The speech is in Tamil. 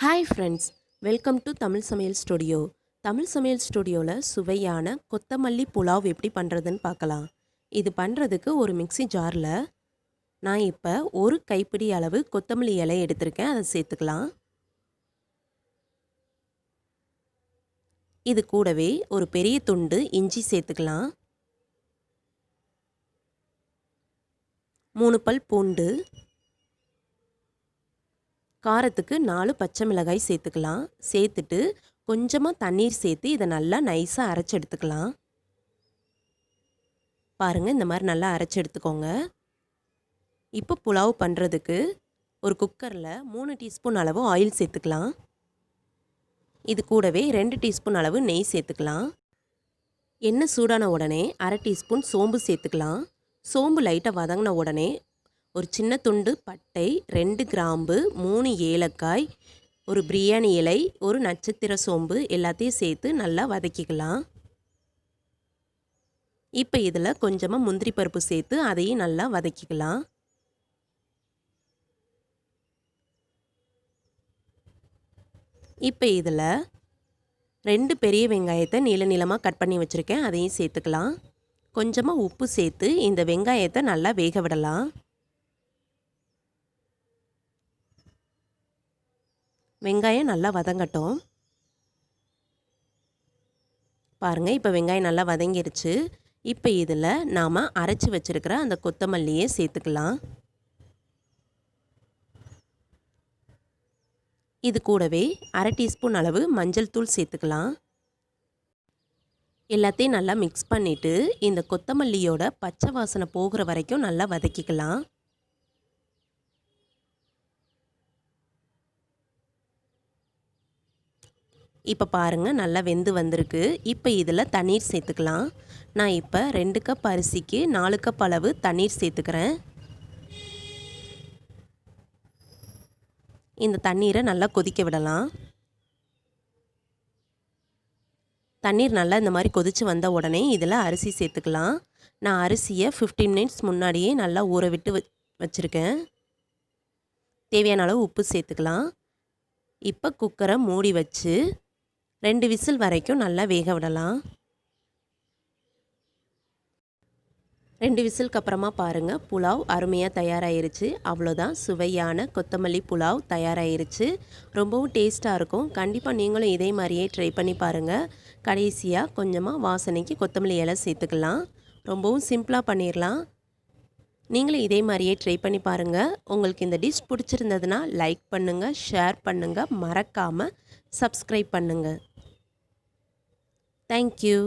Hi friends, welcome to Tamil சமையல் ஸ்டுடியோ. தமிழ் சமையல் ஸ்டுடியோவில் சுவையான கொத்தமல்லி புலாவ் எப்படி பண்ணுறதுன்னு பார்க்கலாம். இது பண்ணுறதுக்கு ஒரு மிக்ஸி ஜாரில் நான் இப்போ ஒரு கைப்பிடி அளவு கொத்தமல்லி இலை எடுத்திருக்கேன். அதை சேர்த்துக்கலாம். இது கூடவே ஒரு பெரிய துண்டு இஞ்சி சேர்த்துக்கலாம். 3 பல் பூண்டு, காரத்துக்கு 4 பச்சை மிளகாய் சேர்த்துக்கலாம். சேர்த்துட்டு கொஞ்சமாக தண்ணீர் சேர்த்து இதை நல்லா நைஸாக அரைச்சி எடுத்துக்கலாம். பாருங்கள், இந்த மாதிரி நல்லா அரைச்சி எடுத்துக்கோங்க. இப்போ புலாவ் பண்ணுறதுக்கு ஒரு குக்கரில் 3 டீஸ்பூன் அளவு ஆயில் சேர்த்துக்கலாம். இது கூடவே 2 டீஸ்பூன் அளவு நெய் சேர்த்துக்கலாம். எண்ணெய் சூடான உடனே அரை டீஸ்பூன் சோம்பு சேர்த்துக்கலாம். சோம்பு லைட்டாக வதங்கின உடனே ஒரு சின்ன துண்டு பட்டை, 2 கிராம்பு, 3 ஏலக்காய், ஒரு பிரியாணி இலை, ஒரு நட்சத்திர சோம்பு எல்லாத்தையும் சேர்த்து நல்லா வதக்கிக்கலாம். இப்போ இதில் கொஞ்சமாக முந்திரி பருப்பு சேர்த்து அதையும் நல்லா வதக்கிக்கலாம். இப்போ இதில் 2 பெரிய வெங்காயத்தை நீள நீளமாக கட் பண்ணி வச்சுருக்கேன். அதையும் சேர்த்துக்கலாம். கொஞ்சமாக உப்பு சேர்த்து இந்த வெங்காயத்தை நல்லா வேக விடலாம். வெங்காயம் நல்லா வதங்கட்டும். பாருங்கள், இப்போ வெங்காயம் நல்லா வதங்கிருச்சு. இப்போ இதில் நாம் அரைச்சி வச்சுருக்கிற அந்த கொத்தமல்லியை சேர்த்துக்கலாம். இது கூடவே அரை டீஸ்பூன் அளவு மஞ்சள் தூள் சேர்த்துக்கலாம். எல்லாத்தையும் நல்லா மிக்ஸ் பண்ணிவிட்டு இந்த கொத்தமல்லியோட பச்சை வாசனை போகிற வரைக்கும் நல்லா வதக்கிக்கலாம். இப்போ பாருங்கள், நல்லா வெந்து வந்திருக்கு. இப்போ இதில் தண்ணீர் சேர்த்துக்கலாம். நான் இப்போ 2 கப் அரிசிக்கு 4 கப் அளவு தண்ணீர் சேர்த்துக்கிறேன். இந்த தண்ணீரை நல்லா கொதிக்க விடலாம். தண்ணீர் நல்லா இந்த மாதிரி கொதித்து வந்த உடனே இதில் அரிசி சேர்த்துக்கலாம். நான் அரிசியை 15 மினிட்ஸ் முன்னாடியே நல்லா ஊற விட்டு வச்சுருக்கேன். தேவையான அளவு உப்பு சேர்த்துக்கலாம். இப்போ குக்கரை மூடி வச்சு 2 விசில் வரைக்கும் நல்லா வேக விடலாம். 2 விசிலுக்கு அப்புறமா பாருங்கள், புலாவ் அருமையாக தயாராகிருச்சு. அவ்வளோதான், சுவையான கொத்தமல்லி புலாவ் தயாராகிருச்சு. ரொம்பவும் டேஸ்ட்டாக இருக்கும். கண்டிப்பாக நீங்களும் இதே மாதிரியே ட்ரை பண்ணி பாருங்கள். கடைசியாக கொஞ்சமாக வாசனைக்கு கொத்தமல்லி இலை சேர்த்துக்கலாம். ரொம்பவும் சிம்பிளாக பண்ணிடலாம். நீங்களும் இதே மாதிரியே ட்ரை பண்ணி பாருங்கள். உங்களுக்கு இந்த டிஷ் பிடிச்சிருந்ததுன்னா லைக் பண்ணுங்கள், ஷேர் பண்ணுங்கள், மறக்காமல் சப்ஸ்கிரைப் பண்ணுங்கள். தேங்க்யூ.